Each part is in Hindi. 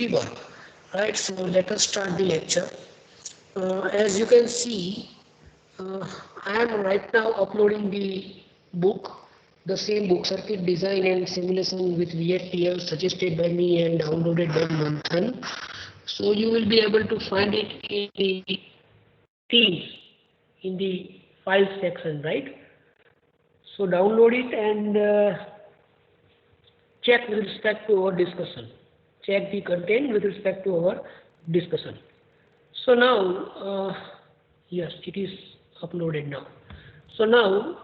work, right? So let us start the lecture. As you can see, I am right now uploading the book, the same book, Circuit Design and Simulation with VHDL, suggested by me and downloaded by Manthan. So you will be able to find it in the themes, in the files section, right? So download it and check with respect to our discussion. Check the content with respect to our discussion. So now, yes, it is uploaded now. So now,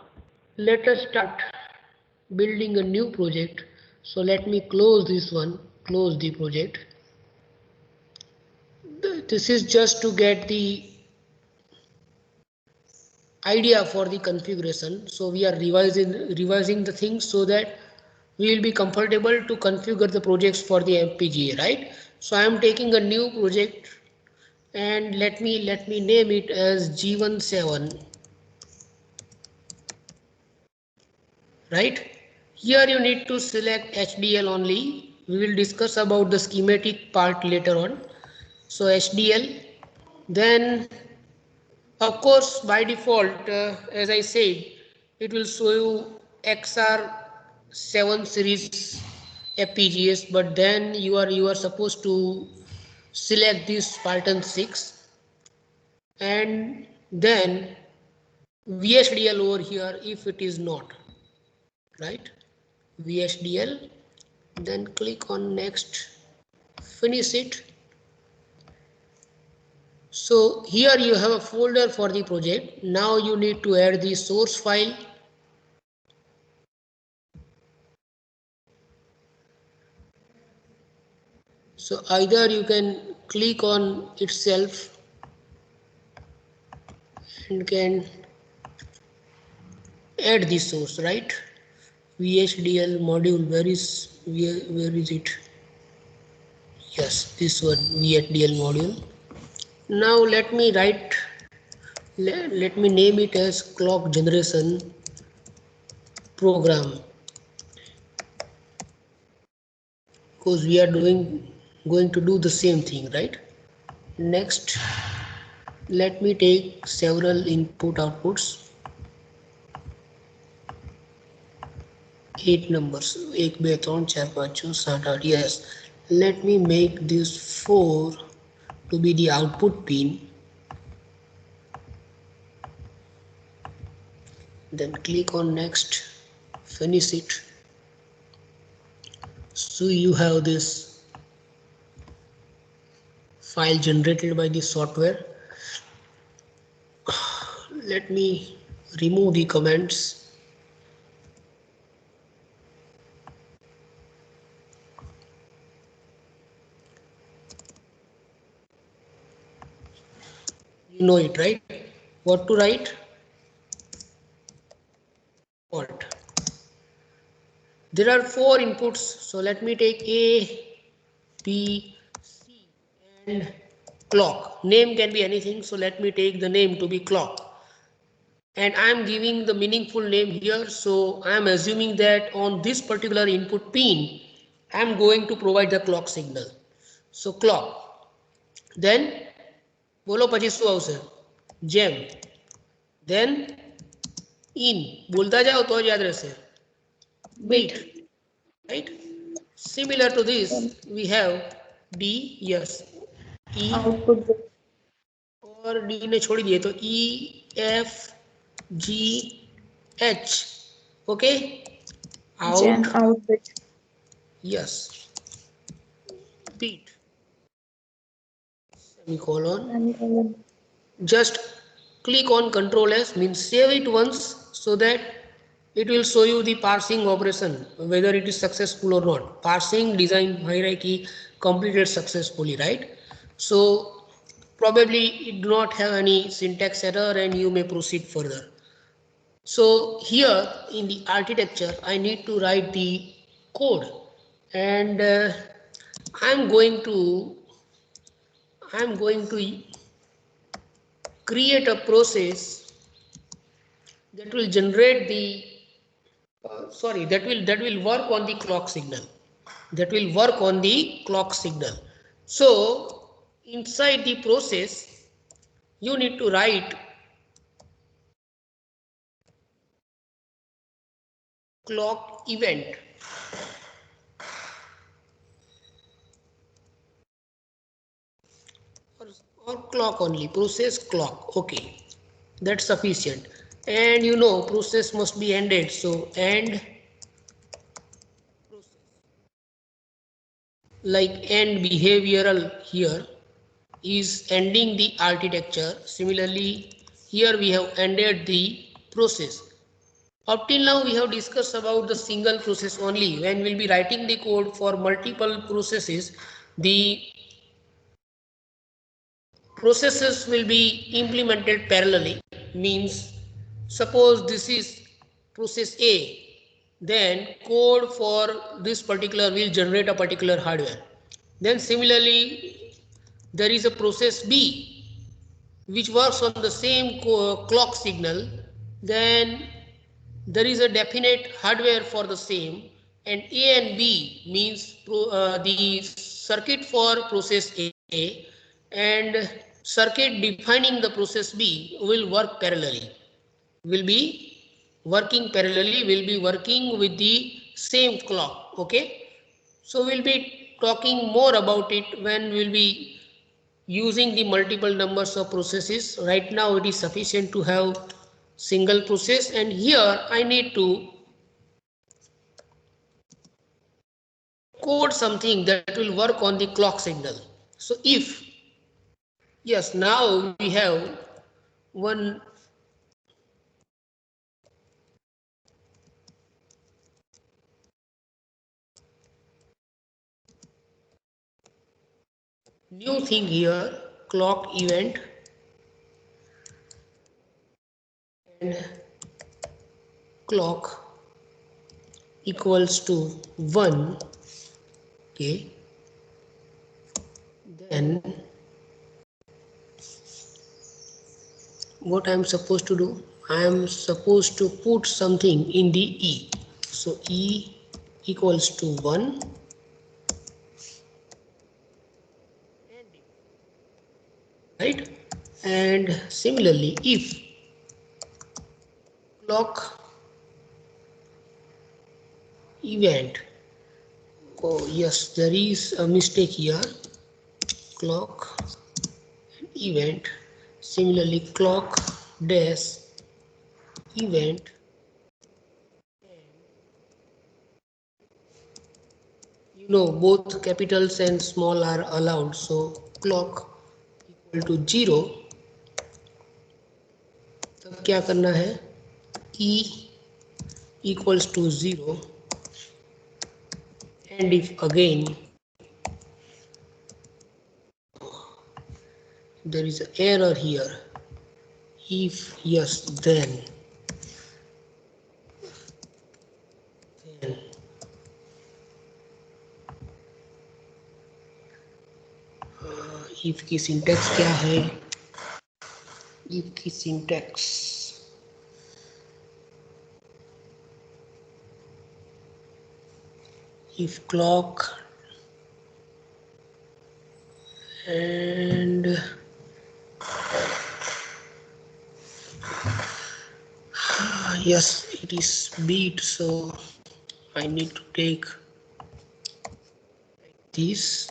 let us start building a new project. So let me close this one, close the project. This is just to get the idea for the configuration. So we are revising the things so that we will be comfortable to configure the projects for the FPGA, right? So I am taking a new project and let me name it as G17, right? Here you need to select HDL only. We will discuss about the schematic part later on. So HDL, then of course by default, as I said, it will show you XR7 series FPGAs, but then you are supposed to select this Spartan 6 and then VHDL over here if it is not, right? VHDL, then click on next, finish it. So here you have a folder for the project. Now you need to add the source file. So either you can click on itself and can add the source, right? VHDL module, where is it? Yes, this one, VHDL module. Now let me let me name it as clock generation program, because we are going to do the same thing, right? Next, let me take several input outputs, 8 numbers, 1 2 3 4 5 6 7 8. Yes, let me make this 4 to be the output pin, then click on next, finish it. So you have this file generated by the software. Let me remove the comments. You know it, right? What to write? What? There are 4 inputs. So let me take A, B, C and clock. Name can be anything. So let me take the name to be clock. And I am giving the meaningful name here. So I am assuming that on this particular input pin, I am going to provide the clock signal. So clock. Then બોલો પછી શું આવશે? Gem. Then in. બોલતા જાઓ તો જ યાદ રહેશે. Beat. Right? Similar to this, we have D, yes, E, और D ने छोड़ दिए तो E, F, G, H. Okay? Out. Yes. Beat. Semicolon. Just click on Control S, means save it once, so that it will show you the parsing operation, whether it is successful or not. Parsing design hierarchy completed successfully, right? So probably it do not have any syntax error and you may proceed further. So here in the architecture, I need to write the code, and I'm going to create a process that will generate the that will work on the clock signal, So inside the process you need to write clock event. Or clock only, process clock. Okay, that's sufficient. And you know process must be ended, so end process. Like end behavioral here is ending the architecture. Similarly here we have ended the process. Up till now we have discussed about the single process only. When we'll be writing the code for multiple processes, the processes will be implemented parallelly. Means suppose this is process A, then code for this particular will generate a particular hardware. Then similarly there is a process B which works on the same clock signal. Then there is a definite hardware for the same, and A and B means the circuit for process A and circuit defining the process B will work parallelly, will be working parallelly, will be working with the same clock. Okay, so we'll be talking more about it when we'll be using the multiple numbers of processes. Right now it is sufficient to have single process, and here I need to code something that will work on the clock signal. So if, yes, now we have one new thing here, clock event and clock equals to 1. Okay, then what I am supposed to do, I am supposed to put something in the E. So E equals to 1, right? And similarly if clock event, oh yes, there is a mistake here, clock event, similarly clock dash event, you know both capitals and small are allowed, so clock equal to 0. तब क्या करना है, E equals to 0, and if again there is an error here, if yes, then if की सिंटैक्स क्या है, if की syntax if clock and yes, it is beat, so I need to take this.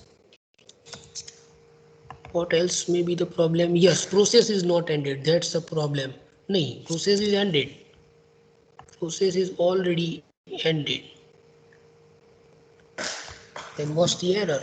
What else may be the problem? Yes, process is not ended, that's the problem. No, process is ended, process is already ended. Then what's the error?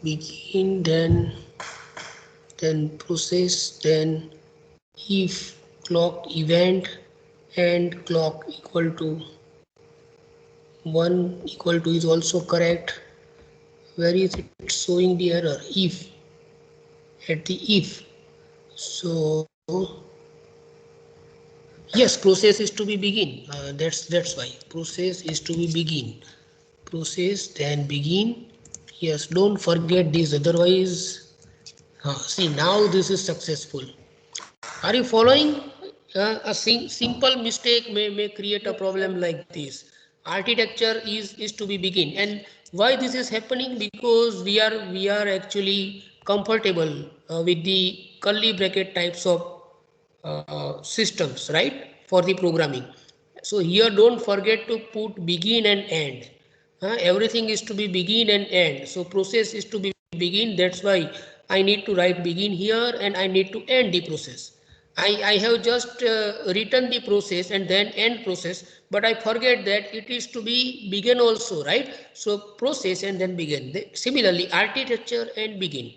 Begin, then process, then if clock event and clock equal to 1 equal to is also correct. Where is it showing the error? If, at the if. So yes, process is to be begin. That's why process is to be begin. Process then begin Yes, don't forget this, otherwise, see, now this is successful. Are you following? A simple mistake may create a problem like this. Architecture is to be begin, and why this is happening? Because we are actually comfortable with the curly bracket types of systems, right, for the programming. So here don't forget to put begin and end. Everything is to be begin and end. So process is to be begin. That's why I need to write begin here and I need to end the process. I have just written the process and then end process, but I forget that it is to be begin also, right? So process and then begin. Similarly, architecture and begin,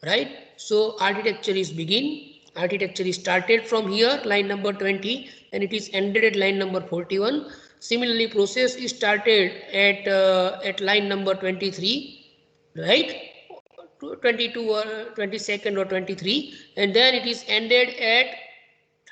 right? So architecture is begin. Architecture is started from here, line number 20, and it is ended at line number 41. Similarly, process is started at line number 23, right? 22 or 22nd or 23, and then it is ended at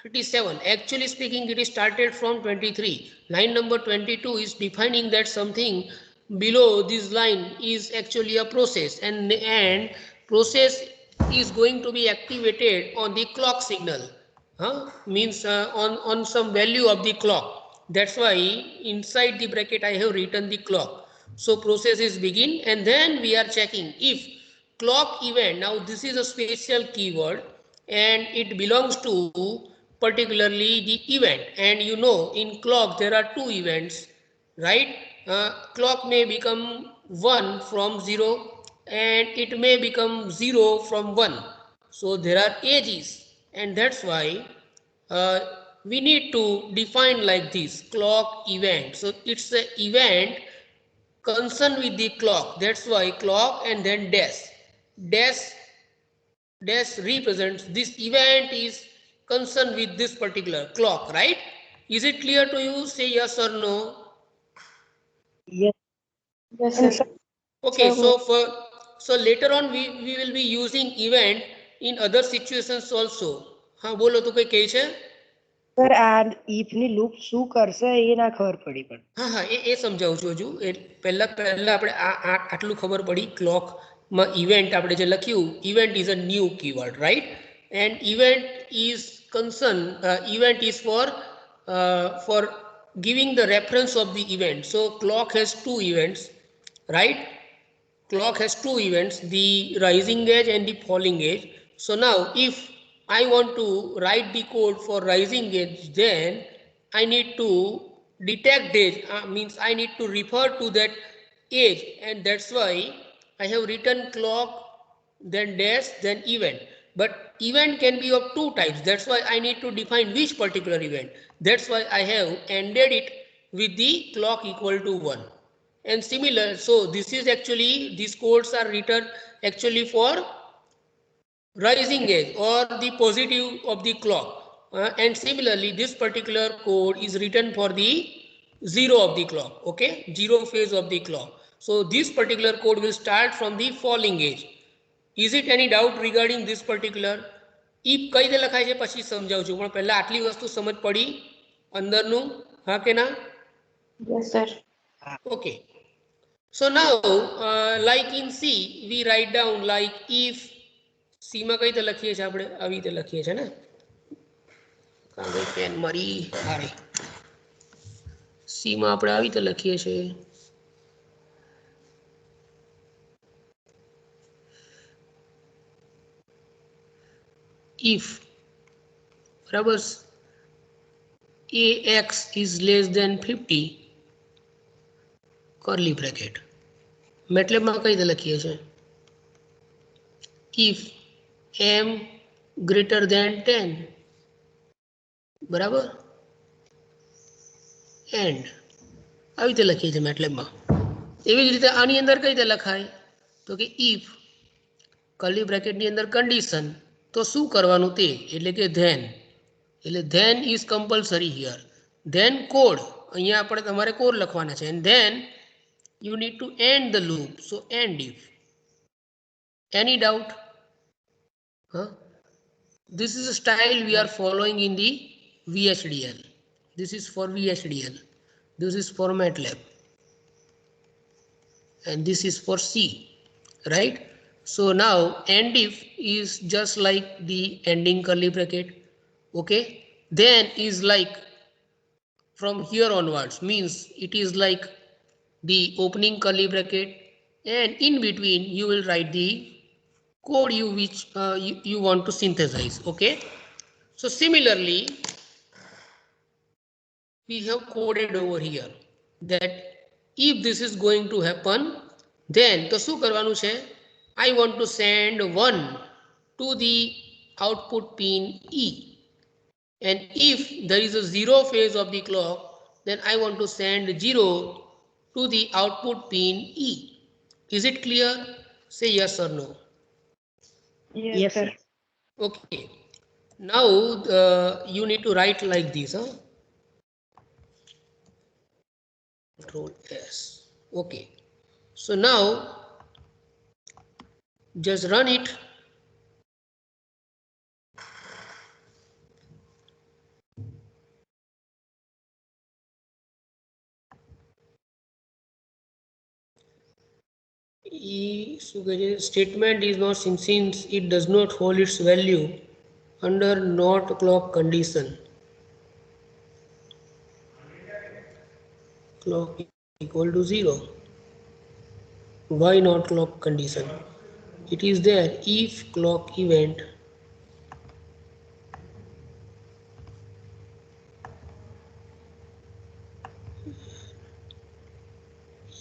37. Actually speaking, it is started from 23. Line number 22 is defining that something below this line is actually a process, and process is going to be activated on the clock signal. Means on some value of the clock. That's why inside the bracket I have written the clock. So process is begin, and then we are checking if clock event. Now this is a special keyword and it belongs to particularly the event, and you know in clock there are two events, right? Clock may become 1 from 0 and it may become 0 from 1. So there are edges, and that's why uh, we need to define like this clock event. So it's the event concerned with the clock. That's why clock and then dash dash represents this event is concerned with this particular clock, right? Is it clear to you? Say yes or no. Yes. Yes, And sir. Okay, so later on we will be using event in other situations also. हाँ बोलो तो कोई કહે છે? સર આ if ની લૂપ શું કરશે એ ના ખબર પડી પણ. હા એ સમજાવું છું હજુ. એ પહેલા આપણે આટલું ખબર પડી. ક્લોકમાં ઇવેન્ટ આપણે જે લખ્યું, event is a new keyword, right? And event is concern, event is for giving the reference of the event. So clock has two events, right? Clock has two events, the rising edge and the falling edge. So now if I want to write the code for rising edge, then I need to detect edge, means I need to refer to that edge, and that's why I have written clock then dash then event. But event can be of two types, that's why I need to define which particular event. That's why I have ended it with the clock equal to 1. And similar, so this is actually, these codes are written actually for rising edge or the positive of the clock. And similarly, this particular code is written for the zero of the clock, okay, zero phase of the clock. So this particular code will start from the falling edge. Is it any doubt regarding this particular? if કઈ રીતે લખાય છે પછી સમજાવું છું, પણ પહેલા આટલી વસ્તુ સમજ પડી અંદરનું, હા કે ના? Yes, sir. Okay. So now, like in C, we write down like if. C માં કઈ રીતે લખીએ છીએ આપણે? આવી રીતે લખીએ છીએ ને. કાગળ પેન મારી હારે. C માં આપણે આવી રીતે લખીએ છીએ. If બરાબર ax is less than 50, curly bracket. MATLAB માં કઈ રીતે લખીએ છીએ? if m greater than 10, બરાબર, એન્ડ આવી રીતે લખીએ છીએ MATLAB માં. એવી જ રીતે આની અંદર કઈ રીતે લખાય? તો કે if કર્લી બ્રેકેટની અંદર કન્ડિશન, તો શું કરવાનું તે, એટલે કે ધેન. એટલે then is compulsory here. Then code, અહીંયા આપણે તમારે કોડ લખવાના છે. And then you need to end the loop. So end if. Any doubt? This is a style we are following in the VHDL. This is for VHDL. This is for MATLAB. And this is for C. right? So now end if is just like the ending curly bracket, okay? Then is like from here onwards, means it is like the opening curly bracket, and in between you will write the code you which you want to synthesize, okay? So similarly, we have coded over here that if this is going to happen, then તો શું કરવાનું છે? I want to send 1 to the output pin E, and if there is a 0 phase of the clock, then I want to send 0 to the output pin E. Is it clear? Say yes or no. Yes, Yes, sir. sir. Okay. Now you need to write like this, huh? Control S. Okay. So now just run it. Statement is not since it does not hold its value under not clock condition. Clock equal to 0. Why not clock condition? It is there if clock event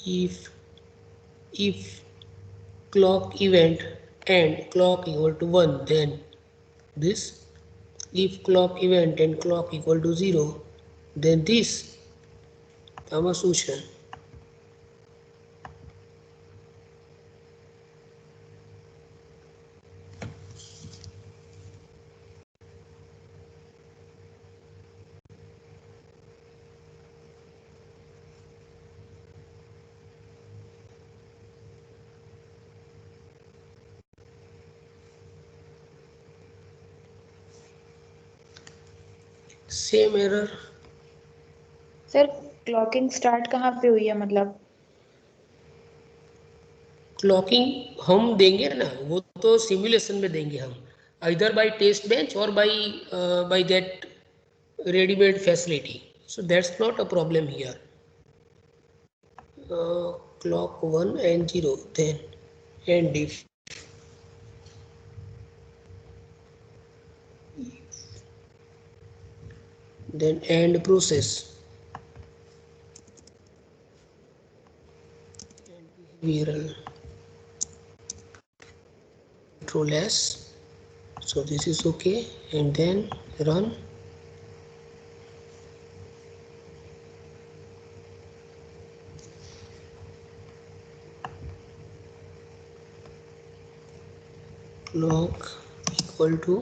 if clock event and clock equal to 1, then this. If clock event and clock equal to 0, then this. આમાં શું છે? Same error. Sir clocking start कहाँ पे हुई है मतलब? क्लॉकिंग हम देंगे ना, वो तो सिमुलेशन में देंगे हम, either by test bench or by that ready-made facility. So that's not a problem here. Clock 1 and 0, then and if then end process behavioral control S. So this is okay, and then run. Clock equal to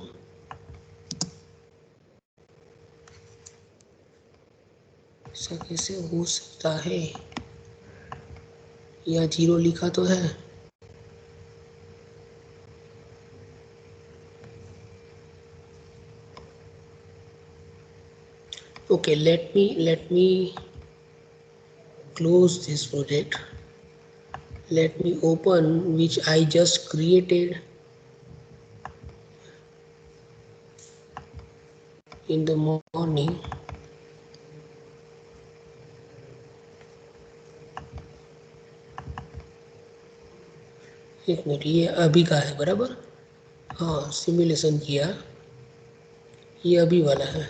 ऐसा कैसे हो सकता है? या 0 लिखा तो है. Okay, let me close this project. Let me open which I just created in the morning. एक मिनट, ये अभी का है बराबर. हाँ, सिमुलेशन किया, ये अभी वाला है.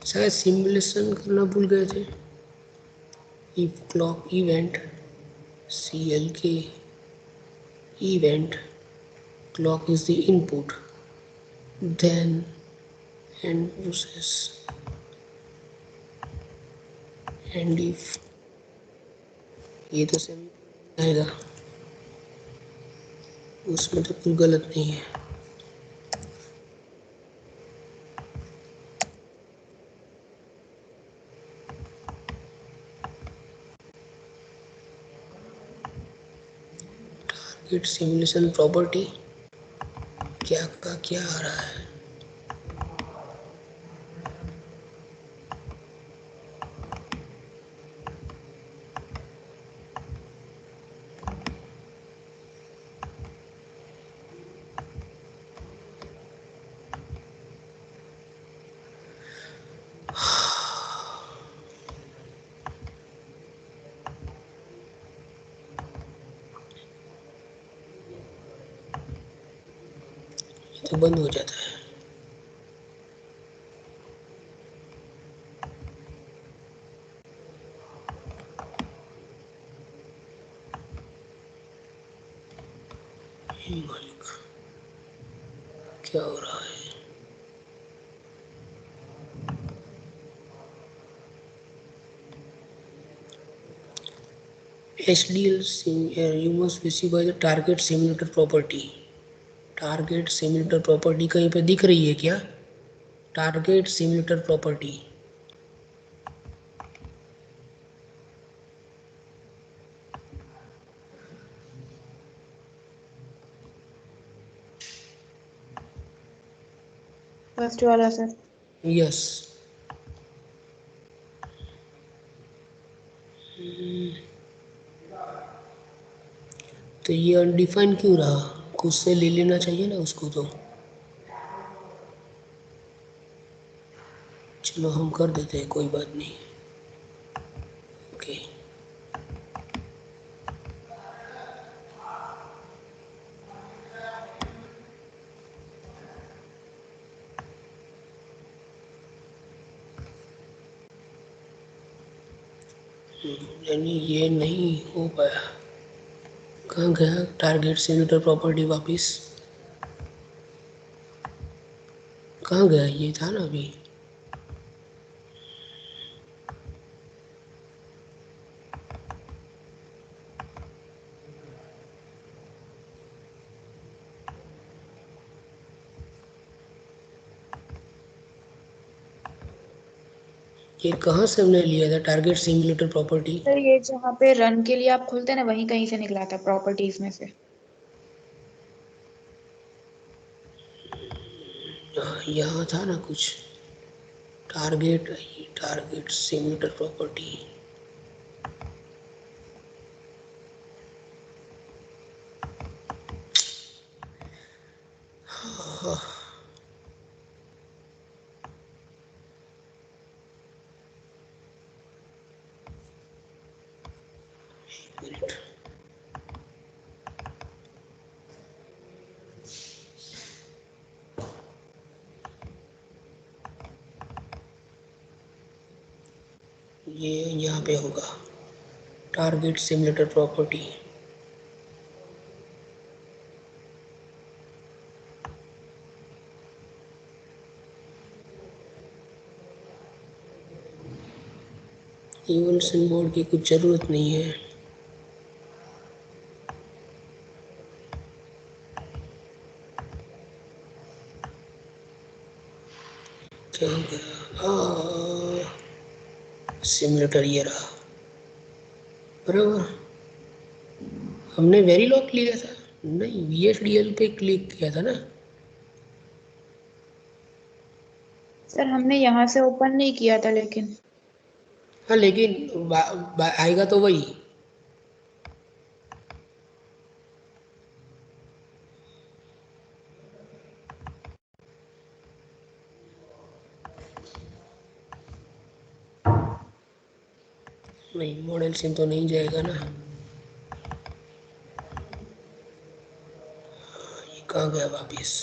शायद सिमुलेशन करना भूल गए थे. If clock event CLK event clock is the input, then end process and if ये तो सेम आएगा, उसमें तो कुछ गलत नहीं है. टारगेट सिमुलेशन प्रॉपर्टी क्या का क्या आ रहा है? तो बंद हो जाता है। मालिक क्या हो रहा है? HDL you must specify the target simulator property. Target simulator property कहीं पे दिख रही है क्या? टारगेट सिम्युलेटर प्रॉपर्टी फर्स्ट वाला सर। यस। तो ये अनडिफाइन क्यों रहा? खुद से ले लेना चाहिए ना उसको। तो चलो हम कर देते हैं, कोई बात नहीं। ओके यानी ये नहीं हो पाया। कहाँ गया टारगेट सिम्युलेटर प्रॉपर्टी? वापस कहाँ गया? ये था ना अभी। ये कहाँ से हमने लिया था टारगेट सिम्युलेटर प्रॉपर्टी? सर ये जहाँ पे रन के लिए आप खुलते हैं ना, वहीं कहीं से निकला था प्रॉपर्टीज में से। यहाँ था ना कुछ टारगेट। टारगेट सिम्युलेटर प्रॉपर्टी ये यहाँ पे होगा target simulator property. Evolution board की कुछ ज़रूरत नहीं है। क्या हो गया? सिम्युलेटर ये रहा बराबर। हमने वेरीलॉग लिया था? नहीं, VHDL पे क्लिक किया था ना। सर हमने यहाँ से ओपन नहीं किया था लेकिन। हाँ लेकिन आएगा तो वही। नहीं, मॉडल सिम तो नहीं जाएगा ना। ये कहाँ गया वापिस?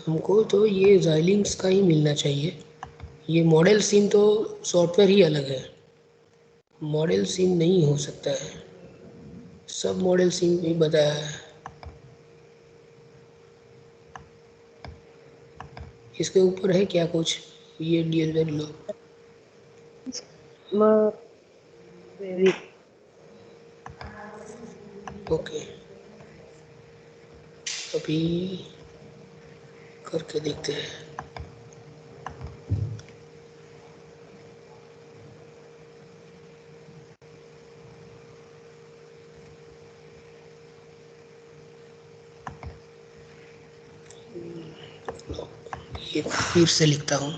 हमको तो ये Xilinx का ही मिलना चाहिए। ये मॉडल सिम तो सॉफ्टवेयर ही अलग है, मॉडल सिम नहीं हो सकता है। सब मॉडल सिम भी बताया है। इसके ऊपर है क्या कुछ? ये DL वेरीलॉग मग वेरी ओके, अभी करके देखते हैं। ये फिर से लिखता हूँ।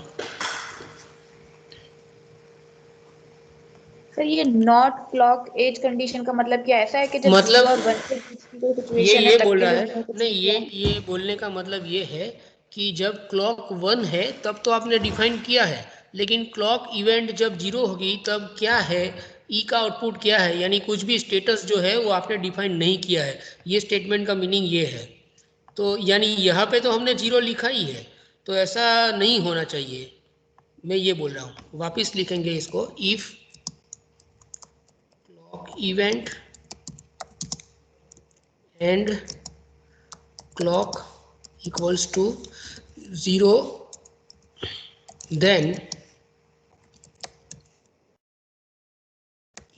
सर ये नॉट क्लॉक एज कंडीशन का मतलब क्या? ऐसा है कि जब मतलब 0 और 1 के बीच की कोई ये सिचुएशन है ये तब बोल के रहा लिए है, उसमें कुछ नहीं लिखा है? ये बोलने का मतलब ये है कि जब क्लॉक 1 है तब तो आपने डिफाइन किया है, लेकिन क्लॉक इवेंट जब 0 होगी तब क्या है ई का आउटपुट क्या है, यानी कुछ भी स्टेटस जो है वो आपने डिफाइन नहीं किया है, ये स्टेटमेंट का मीनिंग ये है। तो यानी यहाँ पे तो हमने 0 लिखा ही है, तो ऐसा नहीं होना चाहिए, मैं ये बोल रहा हूँ। वापस लिखेंगे इसको, if clock event and clock equals to 0, then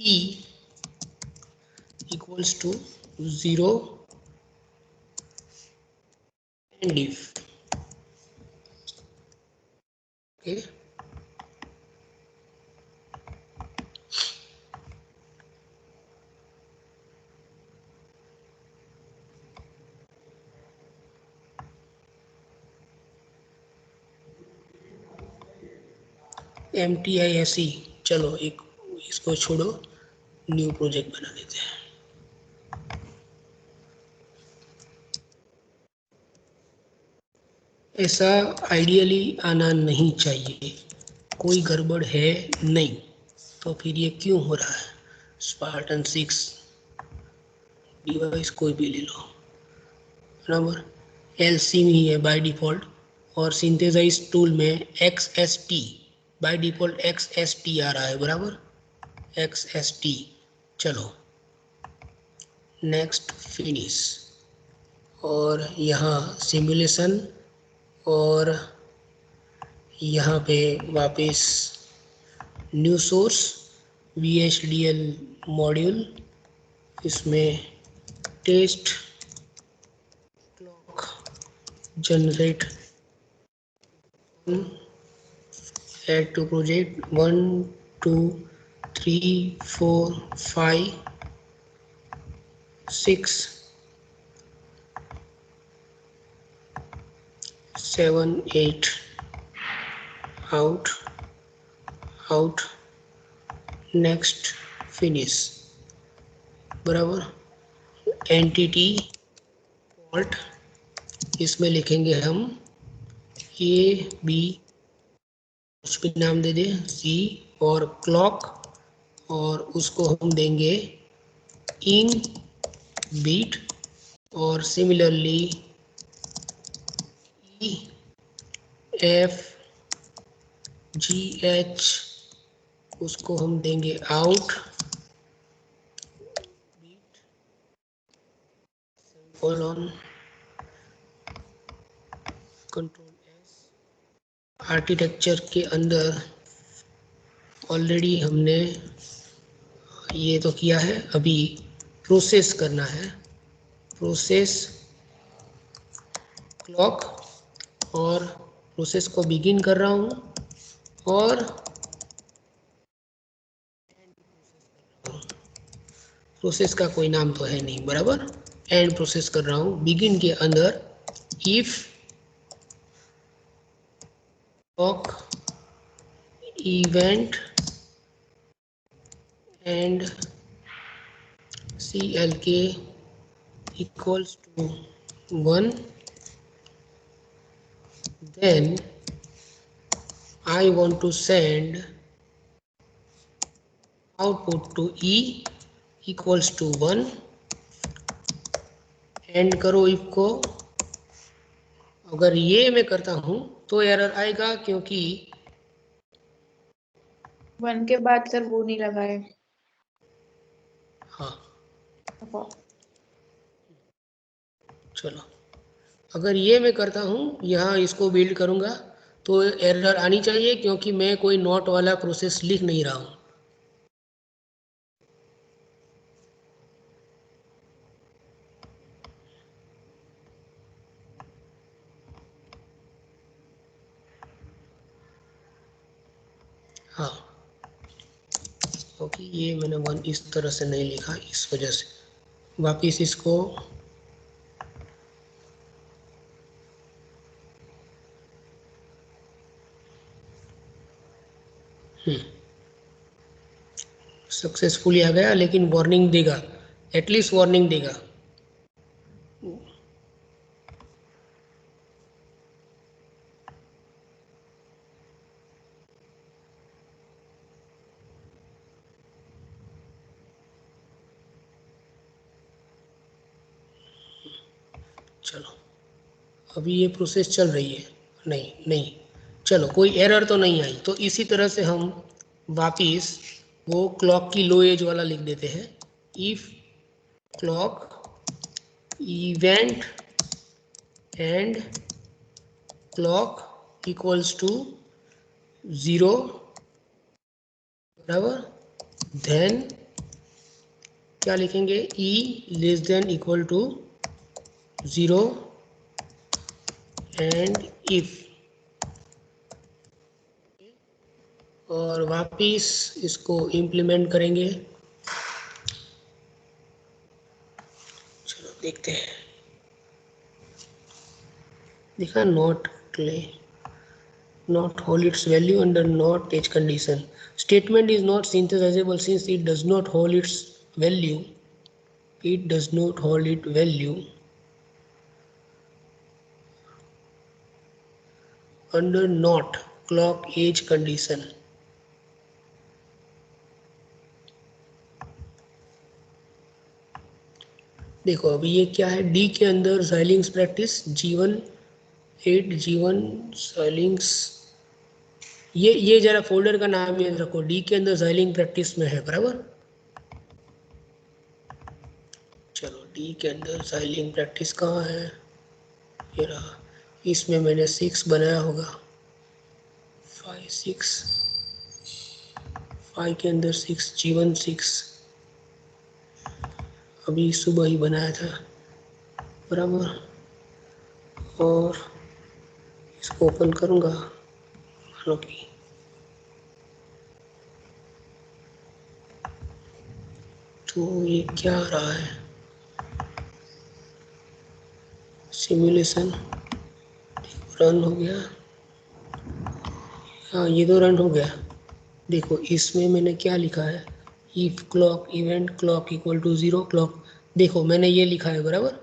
e equals to 0 and if, okay, MTISE। चलो एक इसको छोड़ो, न्यू प्रोजेक्ट बना देते हैं। ऐसा आइडियली आना नहीं चाहिए, कोई गड़बड़ है नहीं, तो फिर ये क्यों हो रहा है। स्पार्टन 6 डिवाइस कोई भी ले लो, बराबर, एलसी में ही है बाय डिफ़ॉल्ट, और सिंथेसाइज टूल में XST बाय डिफ़ॉल्ट XST आ रहा है, बराबर, XST। चलो नेक्स्ट फिनिश, और यहाँ सिमुलेशन, और यहाँ पे वापस न्यू सोर्स VHDL मॉड्यूल, इसमें test clock generate, add to project 1 2 3 4 5 6 7 8 out out, next finish, बराबर। एंटिटी फॉल्ट, इसमें लिखेंगे हम A B, कुछ भी नाम दे दें, C, और क्लॉक, और उसको हम देंगे इन बीट, और सिमिलरली EFGH, उसको हम देंगे out colon control S। Architecture के अंदर ऑलरेडी हमने ये तो किया है, अभी प्रोसेस करना है, प्रोसेस क्लॉक, और प्रोसेस को बिगिन कर रहा हूँ, और प्रोसेस का कोई नाम तो है नहीं, बराबर, एंड प्रोसेस कर रहा हूँ। बिगिन के अंदर if clock event and CLK equals to 1, then I want to send output to E equals to 1, and करो इफ को। अगर ये मैं करता हूँ तो एरर आएगा, क्योंकि 1 के बाद सर वो नहीं लगा है। हाँ अब चलो, अगर ये मैं करता हूँ, यहाँ इसको बिल्ड करूँगा, तो एरर आनी चाहिए, क्योंकि मैं कोई नॉट वाला प्रोसेस लिख नहीं रहा हूँ। हाँ, क्योंकि ये मैंने 1 इस तरह से नहीं लिखा, इस वजह से वापिस इसको सक्सेसफुली आ गया, लेकिन वार्निंग देगा, एटलीस्ट वार्निंग देगा। चलो अभी ये प्रोसेस चल रही है, नहीं चलो कोई एरर तो नहीं आई। तो इसी तरह से हम वापिस वो क्लॉक की लो एज वाला लिख देते हैं, if clock event and clock equals to 0 बराबर, देन क्या लिखेंगे, E less than equal to 0 and if, और वापिस इसको इम्प्लीमेंट करेंगे। चलो देखते हैं, देखा not clay not hold its value under not edge condition. Statement is not synthesizable since it does not hold its value. It does not hold its value under not clock edge condition. देखो अभी ये क्या है, डी के अंदर Xilinx practice G1 8 G1 Xilinx, ये जरा फोल्डर का नाम याद रखो, डी के अंदर Xilinx प्रैक्टिस में है बराबर। चलो डी के अंदर Xilinx प्रैक्टिस कहाँ है, ये रहा, इसमें मैंने 6 बनाया होगा, 5 6 5 के अंदर 6 G1 6 अभी सुबह ही बनाया था बराबर। और इसको ओपन करूँगा, मानो कि तो ये क्या आ रहा है, सिमुलेशन रन हो गया, हाँ ये तो रन हो गया। देखो इसमें मैंने क्या लिखा है, if clock event clock equal to 0 clock, देखो मैंने ये लिखा है बराबर,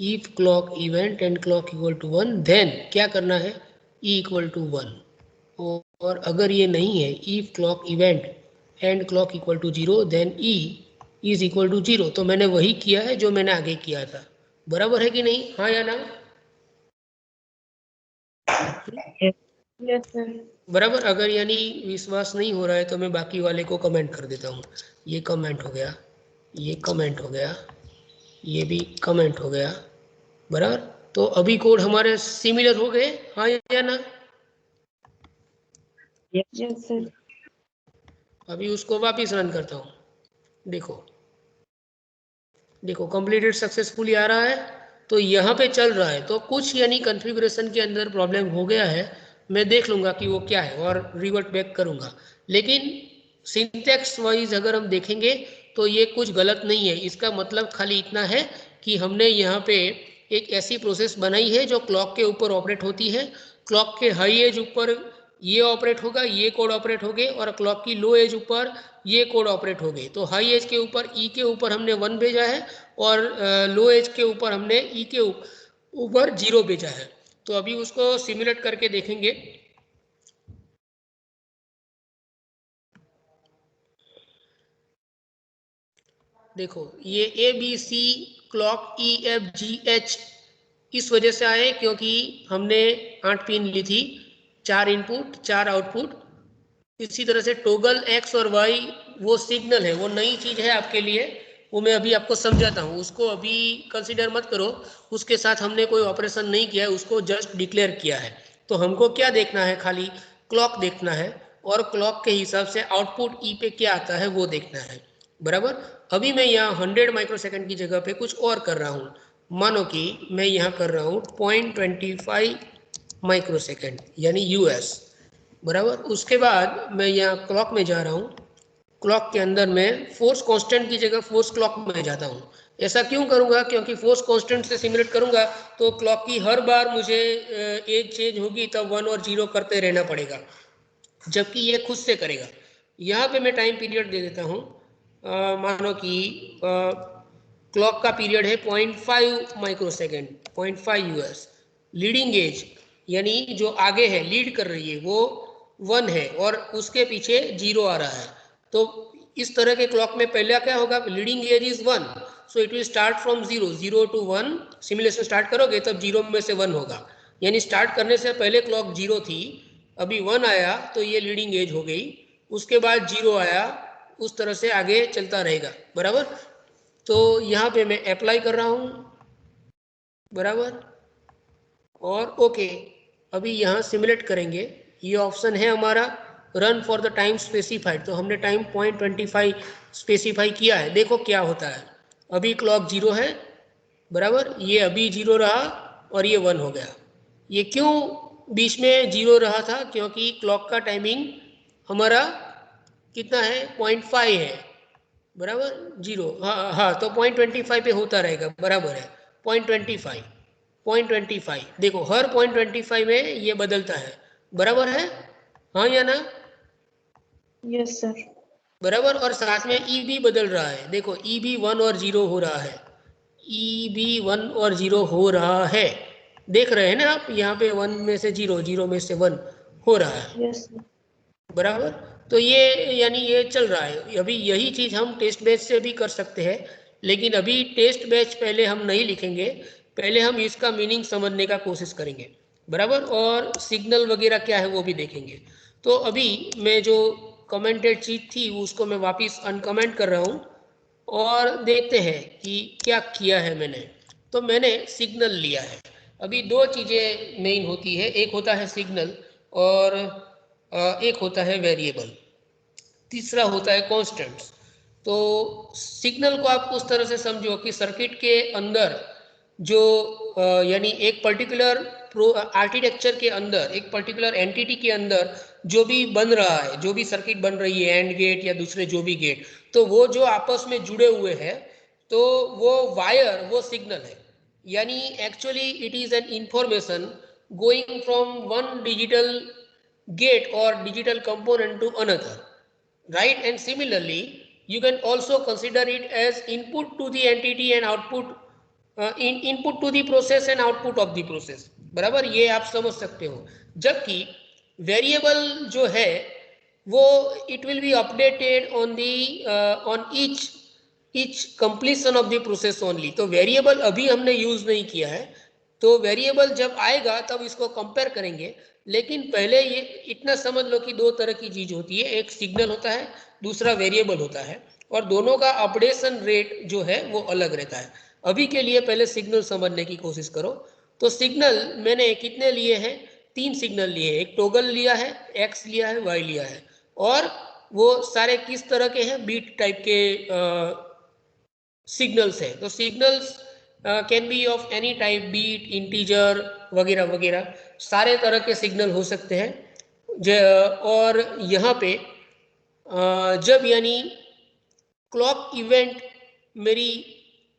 if clock event and clock equal to 1 then क्या करना है, ई इक्वल टू 1, और अगर ये नहीं है, if clock event and clock equal to 0 then E is equal to 0, तो मैंने वही किया है जो मैंने आगे किया था, बराबर है कि नहीं, हाँ या ना, यस सर। बराबर। अगर यानी विश्वास नहीं हो रहा है तो मैं बाकी वाले को कमेंट कर देता हूँ, ये कमेंट हो गया, ये कमेंट हो गया, ये भी कमेंट हो गया बराबर। तो अभी कोड हमारे सिमिलर हो गए, हाँ या ना, यस सर। अभी उसको वापिस रन करता हूँ, देखो देखो कंप्लीटेड सक्सेसफुली आ रहा है, तो यहाँ पे चल रहा है, तो कुछ यानी कॉन्फ़िगरेशन के अंदर प्रॉब्लम हो गया है, मैं देख लूँगा कि वो क्या है और रिवर्ट बैक करूँगा। लेकिन सिंटैक्स वाइज अगर हम देखेंगे तो ये कुछ गलत नहीं है, इसका मतलब खाली इतना है कि हमने यहाँ पे एक ऐसी प्रोसेस बनाई है जो क्लॉक के ऊपर ऑपरेट होती है, क्लॉक के हाई एज ऊपर ये ऑपरेट होगा, ये कोड ऑपरेट हो गए, और क्लॉक की लो एज ऊपर ये कोड ऑपरेट हो गए। तो हाई एज के ऊपर ई के ऊपर हमने 1 भेजा है, और लो एज के ऊपर हमने ई के ऊपर 0 भेजा है। तो अभी उसको सिमुलेट करके देखेंगे। देखो ये A B C clock E F G H इस वजह से आए क्योंकि हमने 8 पिन ली थी, 4 इनपुट 4 आउटपुट। इसी तरह से टोगल एक्स और वाई वो सिग्नल है, वो नई चीज़ है आपके लिए, वो मैं अभी आपको समझाता हूँ, उसको अभी कंसीडर मत करो, उसके साथ हमने कोई ऑपरेशन नहीं किया है, उसको जस्ट डिक्लेयर किया है। तो हमको क्या देखना है, खाली क्लॉक देखना है, और क्लॉक के हिसाब से आउटपुट ई पे क्या आता है वो देखना है बराबर। अभी मैं यहाँ 100 माइक्रोसेकंड की जगह पे कुछ और कर रहा हूँ, मानो कि मैं यहाँ कर रहा हूँ 0.25 माइक्रोसेकंड यानी यूएस बराबर। उसके बाद मैं यहाँ क्लॉक में जा रहा हूँ, क्लॉक के अंदर मैं फोर्स कांस्टेंट की जगह फोर्स क्लॉक में जाता हूँ। ऐसा क्यों करूँगा, क्योंकि फोर्स कांस्टेंट से सिमुलेट करूँगा तो क्लॉक की हर बार मुझे एज चेंज होगी तब 1 और 0 करते रहना पड़ेगा, जबकि ये खुद से करेगा। यहाँ पे मैं टाइम पीरियड दे देता हूँ, मानो कि क्लॉक का पीरियड है 0.5 माइक्रोसेकेंड, 0.5 यूएस। लीडिंग एज यानी जो आगे है लीड कर रही है वो 1 है और उसके पीछे 0 आ रहा है, तो इस तरह के क्लॉक में पहले क्या होगा, leading edge is 1, so it will start from 0 to 1, simulation start करोगे तब 0 में से 1 होगा, यानी स्टार्ट करने से पहले क्लॉक 0 थी, अभी 1 आया तो ये लीडिंग एज हो गई, उसके बाद 0 आया, उस तरह से आगे चलता रहेगा, बराबर। तो यहाँ पे मैं अप्लाई कर रहा हूँ, बराबर, और ओके। अभी यहाँ सिमुलेट करेंगे, ये ऑप्शन है हमारा run for the time specified, तो हमने टाइम 0.25 स्पेसिफाई किया है, देखो क्या होता है। अभी क्लॉक 0 है, बराबर, ये अभी 0 रहा और ये 1 हो गया। ये क्यों बीच में 0 रहा था, क्योंकि क्लॉक का टाइमिंग हमारा कितना है, 0.5 है, बराबर, 0, हाँ हाँ, तो 0.25 पे होता रहेगा, बराबर है, 0.25, 0.25, देखो हर 0.25 में ये बदलता है, बराबर है, हाँ या ना, यस सर। बराबर। और साथ में ई भी बदल रहा है, देखो ई भी 1 और 0 हो रहा है, ई भी 1 और 0 हो रहा है, देख रहे हैं ना आप, यहाँ पे 1 में से 0, 0 में से 1 हो रहा है, यस सर। बराबर। तो ये यानी ये चल रहा है। अभी यही चीज़ हम टेस्ट बैच से भी कर सकते हैं, लेकिन अभी टेस्ट बैच पहले हम नहीं लिखेंगे, पहले हम इसका मीनिंग समझने का कोशिश करेंगे, बराबर, और सिग्नल वगैरह क्या है वो भी देखेंगे। तो अभी मैं जो कमेंटेड चीज़ थी उसको मैं वापस अनकमेंट कर रहा हूँ और देखते हैं कि क्या किया है मैंने। तो मैंने सिग्नल लिया है। अभी दो चीज़ें मेन होती है, एक होता है सिग्नल और एक होता है वेरिएबल, तीसरा होता है कांस्टेंट्स। तो सिग्नल को आप उस तरह से समझो कि सर्किट के अंदर जो यानी एक पर्टिकुलर आर्किटेक्चर के अंदर, एक पर्टिकुलर एंटिटी के अंदर जो भी बन रहा है, जो भी सर्किट बन रही है, एंड गेट या दूसरे जो भी गेट, तो वो जो आपस में जुड़े हुए हैं, तो वो वायर वो सिग्नल है। यानी actually it is an information going from one digital gate or digital component to another, right? And similarly you can also consider it as input to the entity and output input to the process and output of the process, बराबर, ये आप समझ सकते हो। जबकि वेरिएबल जो है वो it will be updated on the on each completion of the process only. तो वेरिएबल अभी हमने यूज नहीं किया है, तो वेरिएबल जब आएगा तब इसको कंपेयर करेंगे। लेकिन पहले ये इतना समझ लो कि दो तरह की चीज होती है, एक सिग्नल होता है, दूसरा वेरिएबल होता है, और दोनों का अपडेशन रेट जो है वो अलग रहता है। अभी के लिए पहले सिग्नल समझने की कोशिश करो। तो सिग्नल मैंने कितने लिए हैं, 3 सिग्नल लिए हैं, एक टॉगल लिया है, एक्स लिया है, वाई लिया है, और वो सारे किस तरह के हैं, बीट टाइप के सिग्नल्स है। तो signals can be of any type, bit, integer वगैरह वगैरह, सारे तरह के सिग्नल हो सकते हैं। और यहाँ पे जब यानी क्लॉक इवेंट मेरी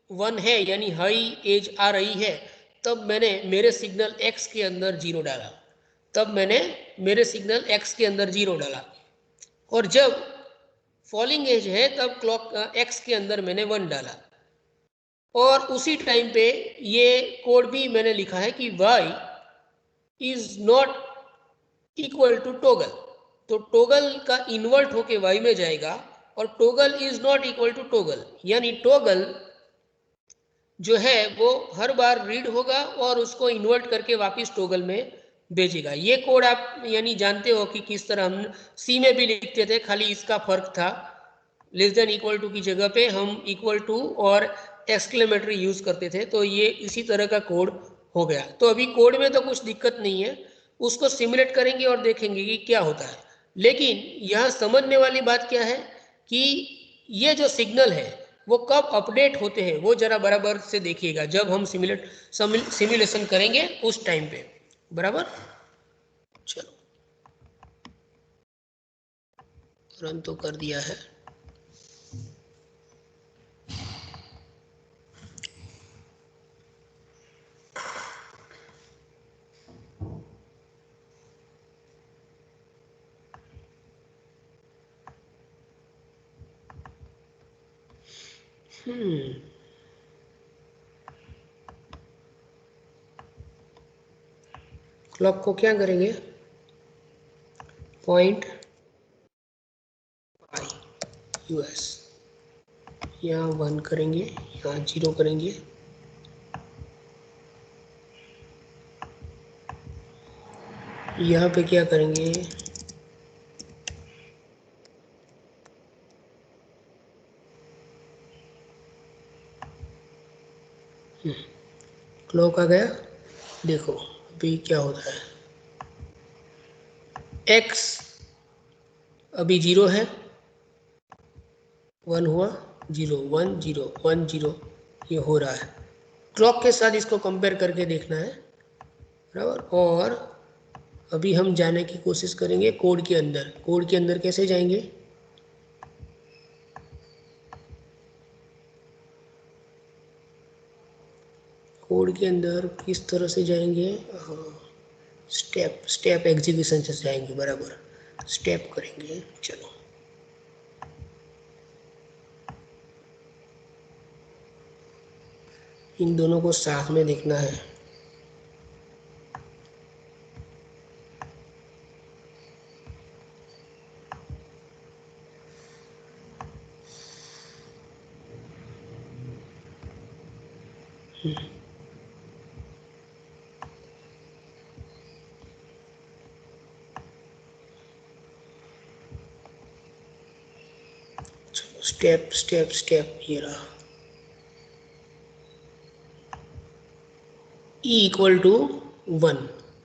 1 है, यानी हाई एज आ रही है, तब मैंने मेरे सिग्नल एक्स के अंदर 0 डाला, तब मैंने मेरे सिग्नल एक्स के अंदर 0 डाला। और जब फॉलिंग एज है तब क्लॉक एक्स के अंदर मैंने 1 डाला। और उसी टाइम पे ये कोड भी मैंने लिखा है कि y is not equal to toggle, तो टोगल का इन्वर्ट होके y में जाएगा, और toggle is not equal to toggle, यानी टोगल जो है वो हर बार रीड होगा और उसको इन्वर्ट करके वापस टोगल में भेजेगा। ये कोड आप यानी जानते हो कि किस तरह हम सी में भी लिखते थे, खाली इसका फर्क था, लेस देन इक्वल टू की जगह पे हम इक्वल टू और एक्सक्लेमेटरी यूज करते थे। तो ये इसी तरह का कोड हो गया। तो अभी कोड में तो कुछ दिक्कत नहीं है, उसको सिमुलेट करेंगे और देखेंगे कि क्या होता है। लेकिन यहाँ समझने वाली बात क्या है कि ये जो सिग्नल है वो कब अपडेट होते हैं वो जरा बराबर से देखिएगा, जब हम सिमुलेशन करेंगे उस टाइम पे, बराबर। चलो रन तो कर दिया है। क्लॉक को क्या करेंगे, 0.5, US। यहाँ 1 करेंगे, यहाँ 0 करेंगे, यहाँ पे क्या करेंगे, क्लॉक आ गया। देखो अभी क्या होता है, x अभी 0 है, 1 हुआ, 0 1 0 1 0, ये हो रहा है। क्लॉक के साथ इसको कंपेयर करके देखना है, बराबर। और अभी हम जाने की कोशिश करेंगे कोड के अंदर। कोड के अंदर कैसे जाएंगे, कोड के अंदर किस तरह से जाएंगे, स्टेप एग्जीक्यूशन से जाएंगे, बराबर, स्टेप करेंगे। चलो इन दोनों को साथ में देखना है। चलो स्टेप स्टेप स्टेप, ये रहा। E इक्वल टू 1,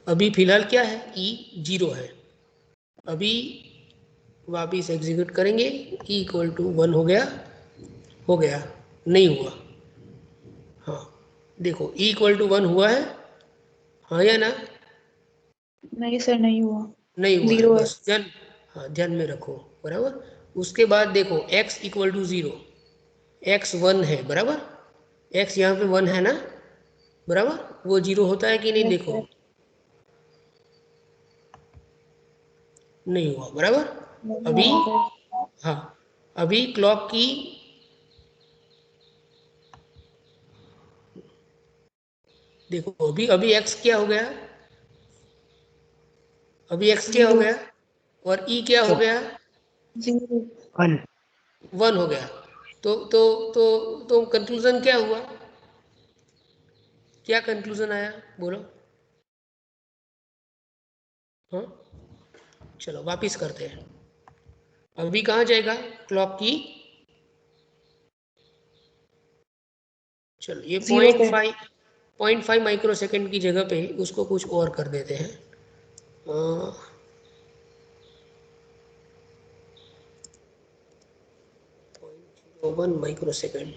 अभी फिलहाल क्या है, E 0 है। अभी वापिस एग्जीक्यूट करेंगे, E इक्वल टू 1 हो गया, हो गया, नहीं हुआ। हाँ देखो E इक्वल टू 1 हुआ है, हाँ या ना, नहीं सर, नहीं हुआ, नहीं हुआ है, 0 है। बस ध्यान, हाँ ध्यान में रखो, बराबर। उसके बाद देखो x इक्वल टू 0, x 1 है, बराबर, x यहाँ पे 1 है ना, बराबर, वो 0 होता है कि नहीं, यस देखो सर। नहीं हुआ, बराबर। नहीं अभी हुआ सर। हाँ, अभी क्लॉक की, देखो अभी अभी x क्या हो गया, अभी x क्या हो 0। गया, और E क्या हो गया, 0। 1। 1 हो गया। तो कंक्लूजन क्या हुआ, क्या कंक्लूजन आया, बोलो। हाँ चलो वापिस करते हैं। अभी कहाँ जाएगा क्लॉक की, चलो ये 0 पे। 0.5 माइक्रो सेकेंड की जगह पे उसको कुछ और कर देते हैं, 0.01 माइक्रो सेकेंड,